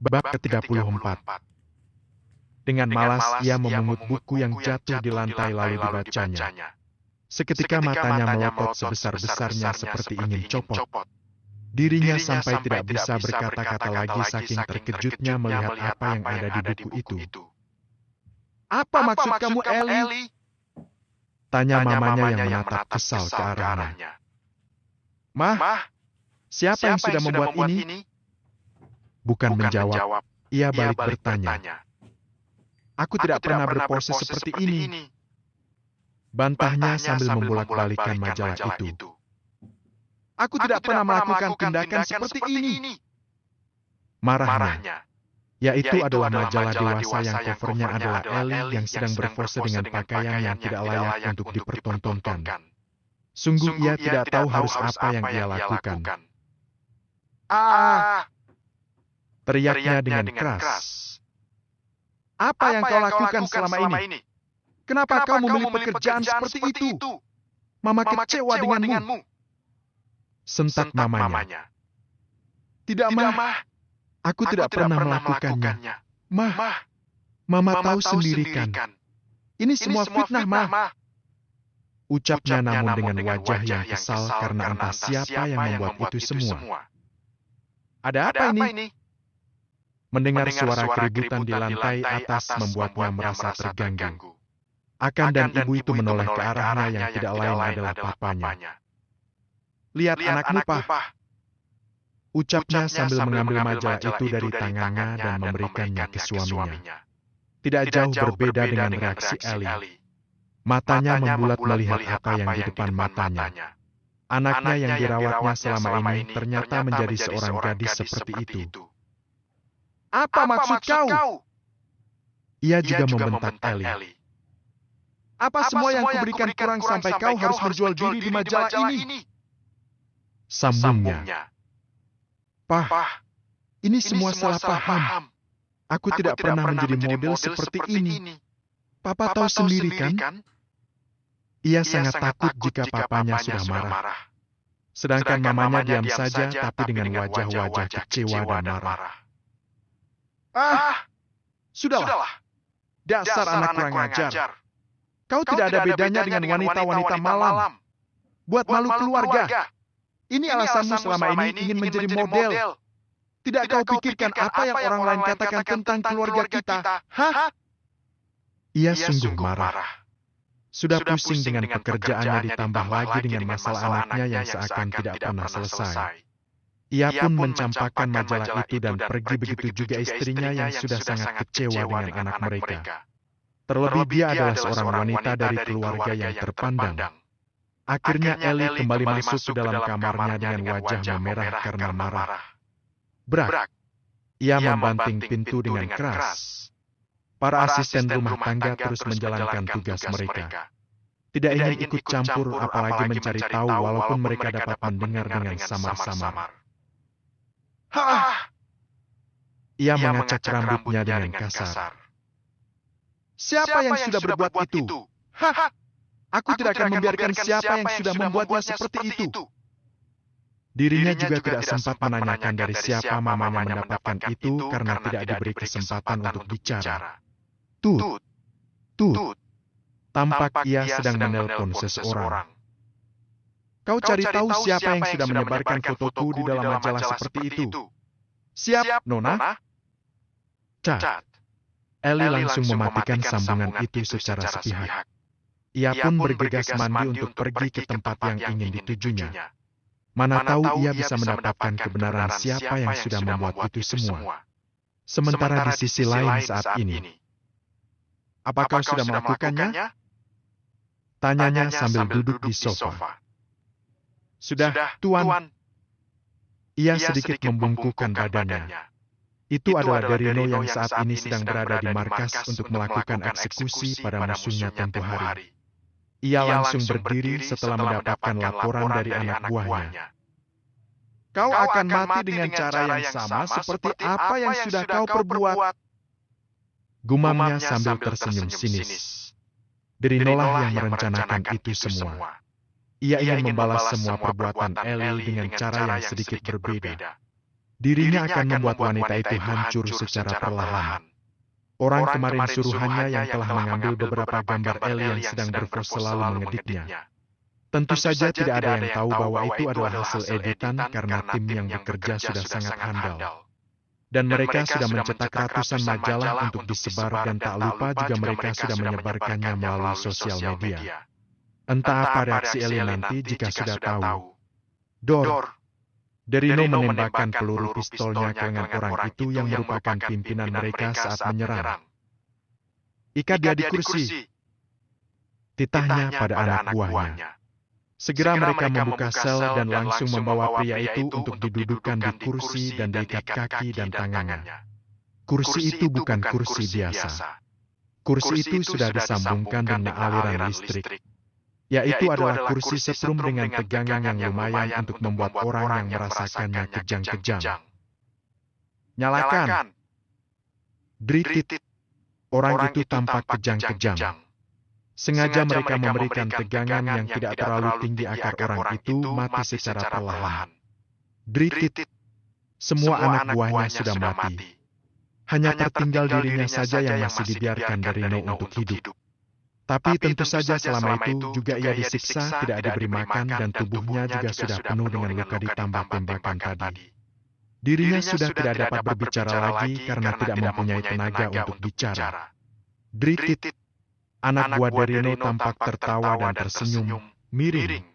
Bab ke-34. Dengan malas ia memungut buku yang jatuh di lantai lalu dibacanya. Seketika matanya melotot sebesar-besarnya seperti ingin copot. Dirinya sampai tidak bisa berkata-kata lagi saking terkejutnya melihat apa yang ada di buku itu. "Apa maksud kamu, Eli?" tanya mamanya yang menatap kesal ke arahnya. "Mah, siapa yang sudah membuat ini?" Bukan menjawab, ia balik bertanya. "Aku tidak pernah berpose seperti ini," bantahnya sambil membolak-balikan majalah itu. "Aku tidak pernah melakukan tindakan seperti ini," marahnya. Yaitu adalah majalah dewasa yang covernya adalah Eli yang sedang berpose dengan pakaian yang tidak layak untuk dipertontonkan. Sungguh ia tidak tahu harus apa yang ia lakukan. "Ah!" teriaknya dengan keras. "Apa yang kau lakukan selama ini? Kenapa kau memilih pekerjaan seperti itu? Mama kecewa denganmu." Sentak mamanya. "Tidak, Mah. Aku tidak pernah melakukannya. Mah, Mama tahu sendiri kan. Ini semua fitnah, Mah." Ucapnya namun dengan wajah yang kesal karena entah siapa yang membuat itu semua. "Ada apa ini?" Mendengar suara keributan di lantai atas membuatnya merasa terganggu. Akan dan ibu itu menoleh ke arahnya yang tidak lain adalah papanya. "Lihat anakmu, Pah," ucapnya sambil mengambil majalah itu dari tangannya dan memberikannya ke suaminya. Tidak jauh berbeda dengan reaksi Eli. Matanya membulat melihat apa yang di depan matanya. Anaknya yang dirawatnya selama ini ternyata menjadi seorang gadis seperti itu. "Apa maksud kau?" Ia juga membentak Eli. "Apa semua yang kuberikan kurang sampai kau harus menjual diri di majalah ini?" Sambungnya. "Pah, ini semua salah paham. Aku tidak pernah menjadi model seperti ini. Papa tahu sendiri kan?" Ia sangat takut jika papanya sudah marah. Sedangkan mamanya diam saja tapi dengan wajah-wajah kecewa dan marah. "Ah, sudahlah. Dasar anak kurang ajar. Kau tidak ada bedanya dengan wanita-wanita malam. Buat malu keluarga. Ini alasanmu selama ini ingin menjadi model. Tidak kau pikirkan apa yang orang lain katakan tentang keluarga kita, hah?" Ia sungguh marah. Sudah pusing dengan pekerjaannya ditambah lagi dengan masalah anaknya yang seakan tidak pernah selesai. Ia pun mencampakkan majalah itu dan pergi, begitu juga istrinya yang sudah sangat kecewa dengan anak mereka. Terlebih dia adalah seorang wanita dari keluarga yang terpandang. Akhirnya Eli kembali masuk ke dalam kamarnya dengan wajah memerah karena marah. Brak! Ia membanting pintu dengan keras. Para asisten rumah tangga terus menjalankan tugas mereka. Tidak ingin ikut campur apalagi mencari tahu walaupun mereka dapat mendengar dengan samar-samar. "Hah!" Ia mengacak rambutnya dengan kasar. "Siapa yang sudah berbuat itu? Hah! Aku tidak akan membiarkan siapa yang sudah membuatnya seperti itu." Dirinya juga tidak sempat menanyakan dari siapa mamanya mendapatkan itu karena tidak diberi kesempatan untuk bicara. Tut. Tampak ia sedang menelpon seseorang. "Kau cari tahu siapa yang sudah menyebarkan fotoku di dalam majalah seperti itu?" "Siap, Nona." Cat. Eli langsung mematikan sambungan itu secara sepihak. Ia pun bergegas mandi untuk pergi ke tempat yang ingin ditujunya. Mana tahu ia bisa mendapatkan kebenaran siapa yang sudah membuat itu semua. Sementara di sisi lain saat ini, "Apa kau sudah melakukannya?" tanyanya sambil duduk di sofa. "Sudah, Tuan." Ia sedikit membungkukkan badannya. Itu adalah Derino yang saat ini sedang berada di markas untuk melakukan eksekusi pada musuhnya tempo hari. Ia langsung berdiri setelah mendapatkan laporan dari anak buahnya. "Kau akan mati dengan cara yang sama seperti apa yang sudah kau perbuat," gumamnya sambil tersenyum sinis. Derinolah yang merencanakan itu semua. Ia ingin membalas semua perbuatan Eli dengan cara yang sedikit berbeda. Dirinya akan membuat wanita itu hancur secara perlahan. Orang kemarin suruhannya yang telah mengambil beberapa gambar Eli yang sedang berpose selalu mengeditnya. Tentu saja tidak ada yang tahu bahwa itu adalah hasil editan karena tim yang bekerja sudah sangat handal. Dan mereka sudah mencetak ratusan majalah untuk disebar dan tak lupa juga mereka sudah menyebarkannya melalui sosial media. Entah apa reaksi Eli nanti jika sudah tahu. Dor. Derino menembakkan peluru pistolnya ke lengan orang itu yang merupakan pimpinan mereka saat menyerang. Ikat dia di kursi. Titahnya pada anak buahnya. Segera mereka membuka sel dan langsung membawa pria itu untuk didudukkan di kursi dan diikat kaki dan tangannya. Kursi itu bukan kursi biasa. Kursi itu sudah disambungkan dengan aliran listrik. Yaitu adalah kursi setrum dengan tegangan yang lumayan untuk membuat orang yang merasakannya kejang-kejang. Nyalakan! Deritit! Orang itu tampak kejang-kejang. Sengaja mereka memberikan tegangan yang tidak terlalu tinggi agar orang itu mati secara perlahan. Deritit! Semua anak buahnya sudah mati. Hanya tertinggal dirinya saja yang masih dibiarkan Derino untuk hidup. Tapi tentu saja selama itu juga ia disiksa, tidak diberi makan dan tubuhnya juga sudah penuh dengan luka ditambah tembakan tadi. Dirinya sudah tidak dapat berbicara lagi karena tidak mempunyai tenaga untuk bicara. Deritit! Anak buah Derino tampak tertawa dan tersenyum, miring.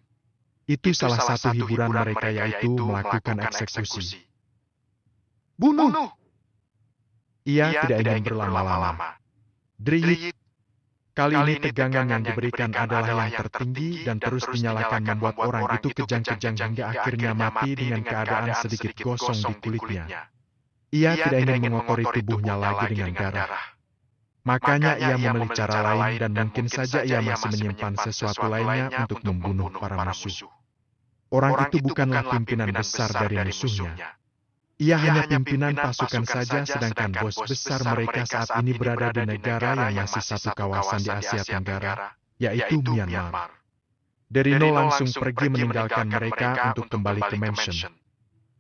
Itu salah satu hiburan mereka yaitu melakukan eksekusi. Bunuh! Ia tidak ingin berlama-lama. Deritit! Kali ini tegangan yang diberikan adalah yang tertinggi dan terus dinyalakan membuat orang itu kejang-kejang hingga akhirnya mati dengan keadaan sedikit gosong di kulitnya. Ia tidak ingin mengotori tubuhnya lagi dengan darah. Makanya ia memilih cara lain dan mungkin saja ia masih menyimpan sesuatu lainnya untuk membunuh para musuh. Orang itu bukanlah pimpinan besar dari musuhnya. Ia hanya pimpinan pasukan saja sedangkan bos besar mereka saat ini berada di negara yang masih satu kawasan di Asia Tenggara, yaitu Myanmar. Derino langsung pergi meninggalkan mereka untuk kembali ke mansion.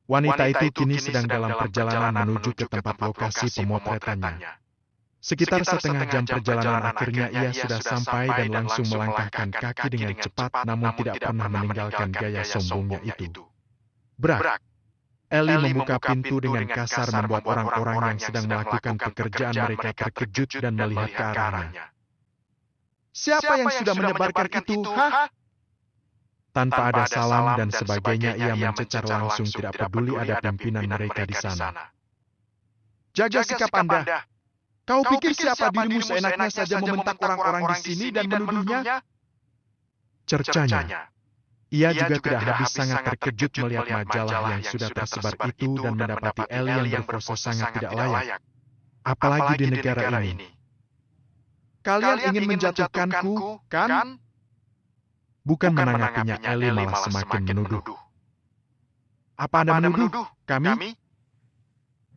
Wanita itu kini sedang dalam perjalanan menuju ke tempat lokasi pemotretannya. Sekitar setengah jam perjalanan akhirnya ia sudah sampai dan langsung melangkahkan kaki dengan cepat namun tidak pernah meninggalkan gaya sombongnya itu. Brak! Eli membuka pintu dengan kasar membuat orang-orang yang sedang melakukan pekerjaan mereka terkejut dan melihat ke arahnya. Siapa yang sudah menyebarkan itu, ha? Tanpa ada salam dan sebagainya ia mencecar langsung tidak peduli ada pimpinan mereka di sana. Jaga sikap Anda. Kau pikir siapa dirimu seenaknya saja membentak orang-orang di sini dan menuduhnya? Cercanya. Ia juga tidak habis sangat terkejut melihat majalah yang sudah tersebar itu dan mendapati Eli yang berpose sangat tidak layak. Apalagi di negara ini. Kalian ingin menjatuhkanku, kan? Bukan menanggapinya, Eli malah semakin menuduh. Apa Anda menuduh? Kami?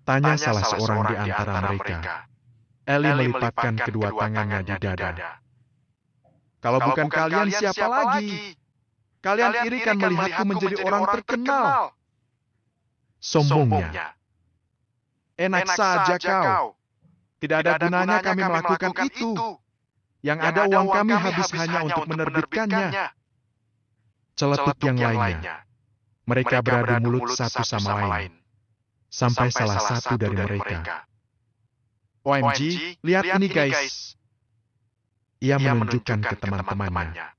Tanya salah seorang di antara mereka. Eli melipatkan kedua tangannya di dada. Kalau bukan kalian, siapa lagi? Kalian iri kan melihatku menjadi orang terkenal. Sombongnya. Enak saja kau. Tidak ada gunanya kami melakukan itu. Yang ada uang kami habis hanya untuk menerbitkannya. Celetuk yang lainnya. Mereka beradu mulut satu sama lain. Sampai salah satu dari mereka. OMG, lihat ini guys. Ia menunjukkan ke teman-temannya.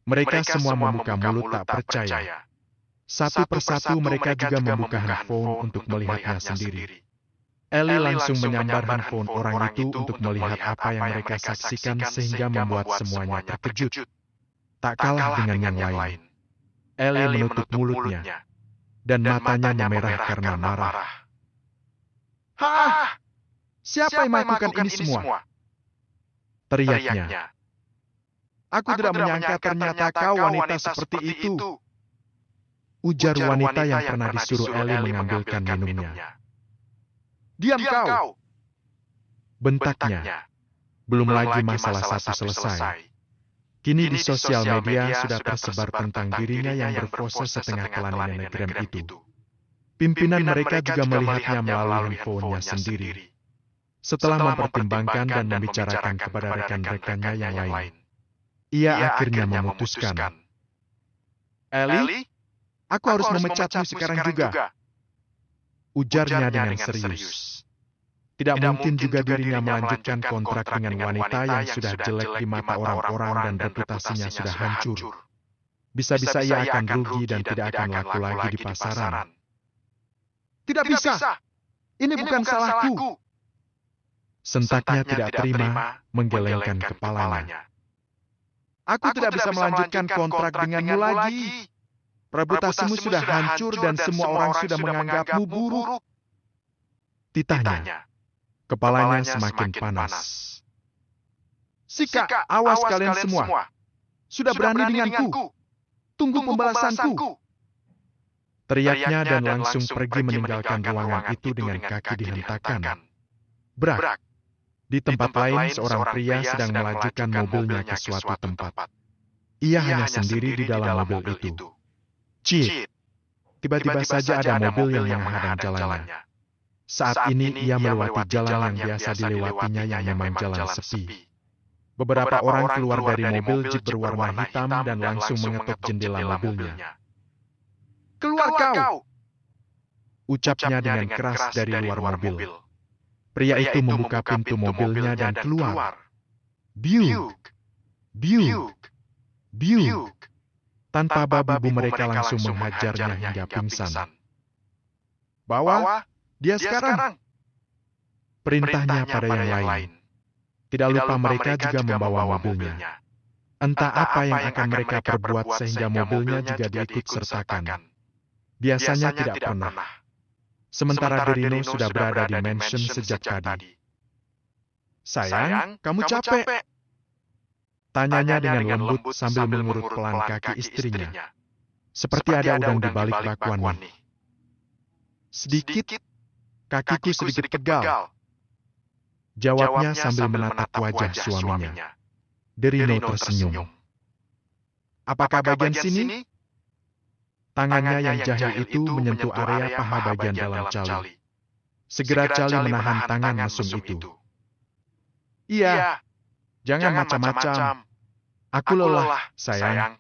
Mereka semua membuka mulut tak percaya. Satu persatu mereka juga membuka handphone untuk melihatnya sendiri. Eli langsung menyambar handphone orang itu untuk melihat apa yang mereka saksikan sehingga membuat semuanya terkejut. Tak kalah dengan yang lain. Eli menutup mulutnya dan matanya memerah karena marah. Hah! Siapa yang melakukan ini semua? Teriaknya. Aku tidak menyangka ternyata kau wanita seperti itu. Ujar wanita yang pernah disuruh Eli mengambilkan minumnya. Diam kau! Bentaknya. Belum lagi masalah satu selesai. Kini di sosial media sudah tersebar tentang dirinya yang berpose setengah ke Lani Negrem itu. Pimpinan mereka juga melihatnya melalui handphonenya sendiri. Setelah mempertimbangkan dan membicarakan kepada rekan-rekannya yang lain, ia akhirnya memutuskan, "Ellie, aku harus memecatmu sekarang juga," ujarnya dengan serius. Tidak mungkin juga dirinya melanjutkan kontrak dengan wanita yang sudah jelek di mata orang-orang dan reputasinya sudah hancur. Bisa-bisa ia akan rugi dan tidak akan laku lagi di pasaran. "Tidak bisa! Ini bukan salahku!" Sentaknya tidak terima, menggelengkan kepalanya. "Aku tidak bisa melanjutkan kontrak denganmu lagi. Reputasimu sudah hancur dan semua orang sudah menganggapmu buruk," titahnya. Kepalanya semakin panas. "Sika, awas kalian semua. Sudah berani denganku. Tunggu pembalasanku," teriaknya dan langsung pergi meninggalkan ruangan itu dengan kaki dihentakkan. Brak. Di tempat lain, seorang pria sedang melajukan mobilnya ke suatu tempat. Ia hanya sendiri di dalam mobil itu. Cit! Tiba-tiba saja ada mobil yang menghadang jalannya. Saat ini ia melewati jalan yang biasa dilewatinya yang memang jalan sepi. Beberapa orang keluar dari mobil jeep berwarna hitam dan langsung mengetuk jendela mobilnya. "Keluar kau!" ucapnya dengan keras dari luar mobil. Pria itu membuka pintu mobilnya dan keluar. Biuk! Biuk! Biuk! Tanpa babi mereka langsung menghajarnya hingga pingsan. "Bawa dia sekarang!" perintahnya pada yang lain. Tidak lupa mereka juga membawa mobilnya. Entah apa yang akan mereka perbuat sehingga mobilnya juga diikut sertakan. Biasanya tidak pernah. Sementara Derino sudah berada di mansion sejak tadi. "Sayang, kamu capek?" tanyanya dengan lembut sambil mengurut pelan kaki istrinya. Seperti ada udang di balik bakwan nih. "Sedikit, kakiku sedikit pegal," jawabnya sambil menatap wajah suaminya. Derino tersenyum. "Apakah bagian sini?" Tangannya yang jahil itu menyentuh area paha bagian dalam Cali. Segera Cali menahan tangan mesum itu. "Iya, jangan macam-macam. Aku lelah, sayang,"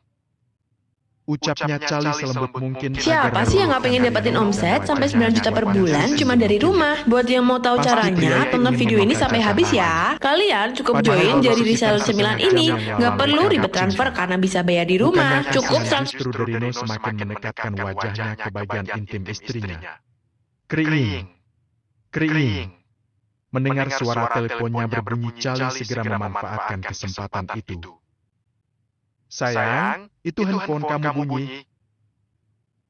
ucapnya Cali selembut mungkin. Siapa sih yang nggak pengen dapetin omset sampai 9 juta per bulan cuma dari rumah? Buat yang mau tahu caranya, tonton video ini sampai habis ya. Kalian cukup join jadi reseller cemilan ini. Nggak perlu ribet transfer karena bisa bayar di rumah. Cukup Justru Derino semakin mendekatkan wajahnya ke bagian intim istrinya. Kering. Kering. Mendengar suara teleponnya berbunyi, Cali segera memanfaatkan kesempatan itu. "Sayang, itu handphone kamu bunyi,"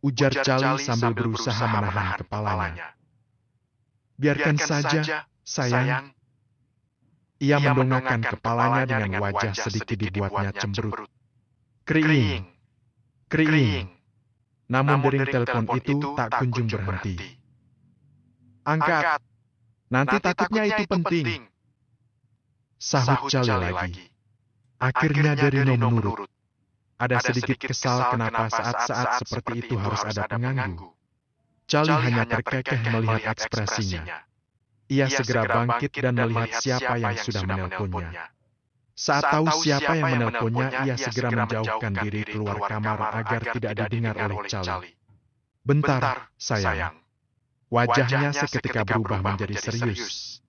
ujar Cali sambil berusaha menahan kepalanya. "Biarkan saja, sayang." Ia mendongakkan kepalanya dengan wajah sedikit dibuatnya cemberut. Kering. Kering. Namun dering telepon itu tak kunjung berhenti. "Angkat. Nanti takutnya itu penting," sahut Cali lagi. Akhirnya Derino menurut. Ada sedikit kesal kenapa saat-saat seperti itu harus ada pengganggu. Cali hanya terkekeh melihat ekspresinya. Ia segera bangkit dan melihat siapa yang sudah menelponnya. Saat tahu siapa yang menelponnya, ia segera menjauhkan diri keluar kamar agar tidak didengar oleh Cali. "Bentar, sayang." Wajahnya seketika berubah menjadi serius.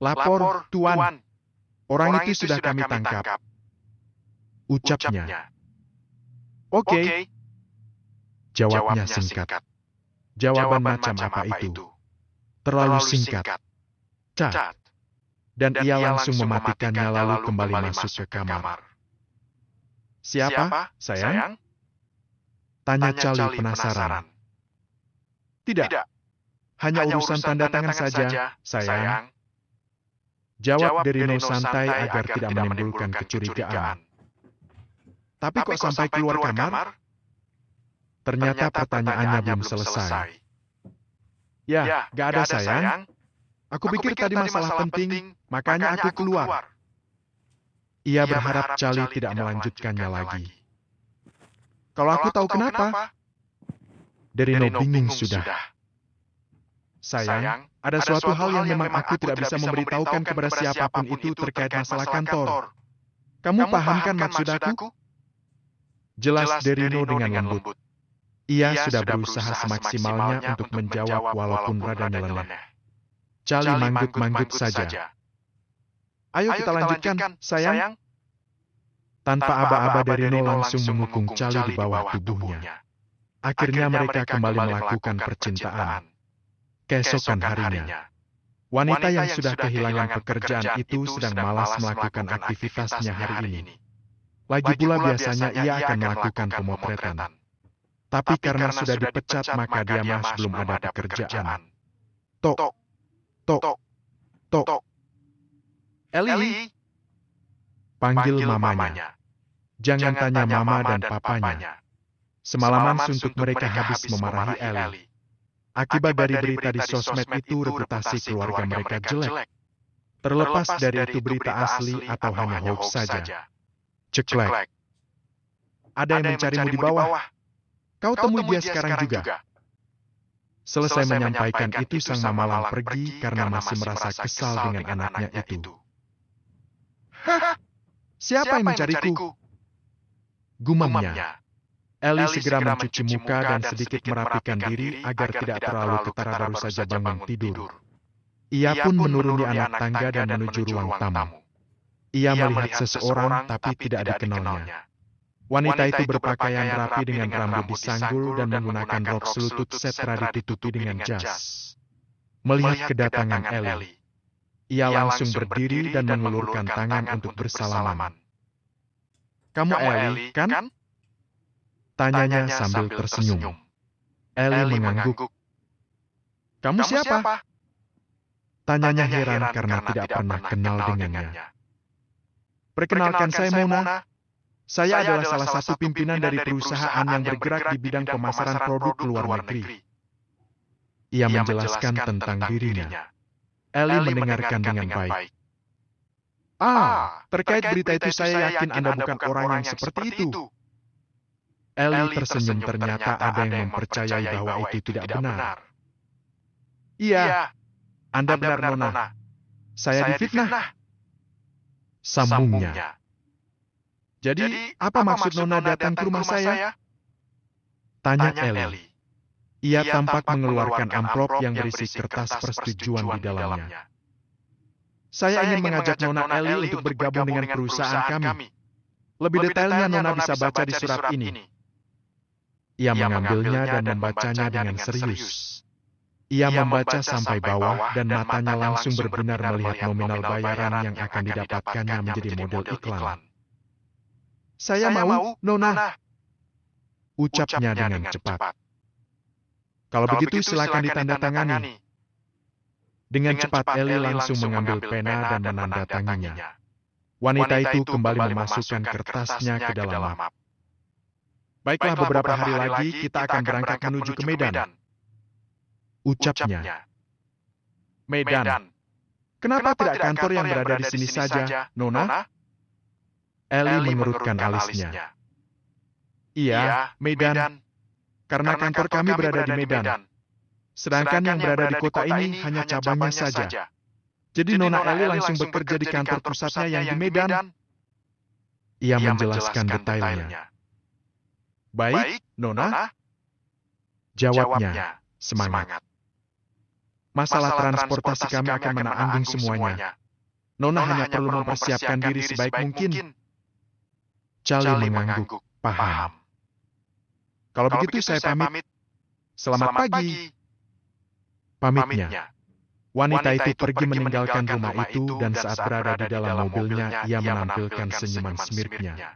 "Lapor, Tuan. Orang itu sudah kami tangkap," ucapnya. "Oke," jawabnya singkat. Jawaban macam apa itu? Terlalu singkat. Cat. Dan ia langsung mematikannya lalu kembali masuk ke kamar. "Siapa, sayang?" tanya Cali penasaran. "Tidak, hanya urusan tanda tangan saja, sayang," jawab Derino santai agar tidak menimbulkan kecurigaan. "Tapi kok sampai keluar kamar?" Ternyata pertanyaannya belum selesai. "Ya, gak ada sayang. Aku pikir tadi masalah penting, makanya aku keluar." Ia berharap Cali tidak melanjutkannya lagi. "Kalau aku tahu kenapa?" Derino bingung sudah. Sayang, ada suatu hal yang memang aku tidak bisa memberitahukan kepada siapapun itu terkait masalah kantor. Kamu paham kan maksud aku? Jelas Derino dengan lembut. Ia sudah berusaha semaksimalnya untuk menjawab walaupun rada nyeleneh. Charlie manggut-manggut saja. Ayo kita lanjutkan, sayang. Tanpa aba-aba Derino langsung mengukung Charlie di bawah tubuhnya. Akhirnya mereka kembali melakukan percintaan. Keesokan harinya, wanita yang sudah kehilangan pekerjaan itu sedang malas melakukan aktivitasnya hari ini. Lagi pula biasanya ia akan melakukan pemotretan. Tapi karena sudah dipecat maka dia masih belum ada pekerjaan. Tok, tok, tok. Ellie, panggil mamanya. Jangan tanya mama dan papanya. Semalaman suntuk mereka habis memarahi Ellie. Akibat dari berita di sosmed itu reputasi keluarga mereka jelek. Terlepas dari itu berita asli atau hanya hoax saja. Ceklek. Ada yang mencarimu di bawah. Kau temui dia sekarang juga. Selesai menyampaikan itu sang mamalang pergi karena masih merasa kesal dengan anaknya itu. Hah? Siapa yang mencariku? Gumamnya. Ellie segera mencuci muka dan sedikit merapikan diri agar tidak terlalu ketara baru saja bangun tidur. Ia pun menuruni anak tangga dan menuju ruang tamu. Ia melihat seseorang tapi tidak dikenalnya. Wanita itu berpakaian rapi dengan rambut disanggul dan menggunakan rok selutut setra ditutupi dengan jas. Melihat kedatangan Ellie, ia langsung berdiri dan mengulurkan tangan untuk bersalaman. "Kamu Ellie, kan?" Tanyanya sambil tersenyum. Ellie mengangguk. "Kamu siapa?" Tanyanya heran karena tidak pernah kenal dengannya. "Perkenalkan saya Mona. Saya adalah salah satu pimpinan dari perusahaan yang bergerak di bidang pemasaran produk ke luar negeri." Ia menjelaskan tentang dirinya. Ellie mendengarkan dengan baik. Terkait berita itu saya yakin Anda bukan orang yang seperti itu." Ellie tersenyum, ternyata ada yang mempercayai bahwa itu tidak benar. "Iya, Anda benar Nona. Saya difitnah," sambungnya. "Jadi, apa maksud Nona datang ke rumah saya?" Tanya Ellie. Ia tampak mengeluarkan amplop yang berisi kertas persetujuan di dalamnya. "Saya ingin mengajak Nona Ellie untuk bergabung dengan perusahaan kami. Lebih detailnya Nona bisa baca di surat ini." Ia mengambilnya dan membacanya dengan serius. Ia membaca sampai bawah dan matanya langsung berbinar melihat nominal bayaran yang akan didapatkannya menjadi model iklan. "Saya mau, Nona," ucapnya dengan cepat. "Kalau begitu silakan ditandatangani." Dengan cepat Ellie langsung mengambil pena dan menandatanganinya. Wanita itu kembali memasukkan kertasnya ke dalam map. "Baiklah, beberapa hari lagi kita akan berangkat menuju ke Medan," ucapnya. "Medan? Kenapa tidak kantor yang berada di sini saja, Nona?" Ellie mengerutkan alisnya. "Iya, Medan. Karena kantor kami berada di Medan. Sedangkan yang berada di kota ini hanya cabangnya saja. Jadi Nona Ellie langsung bekerja di kantor pusatnya yang di Medan." Ia menjelaskan detailnya. "Baik, Nona," jawabnya semangat. "Masalah transportasi kami akan menanggung semuanya. Nona hanya perlu mempersiapkan diri sebaik mungkin." Charlie mengangguk, paham. "Kalau begitu saya pamit. Selamat pagi." Pamitnya. Wanita itu pergi meninggalkan rumah itu dan saat berada di dalam mobilnya ia menampilkan senyuman smirknya.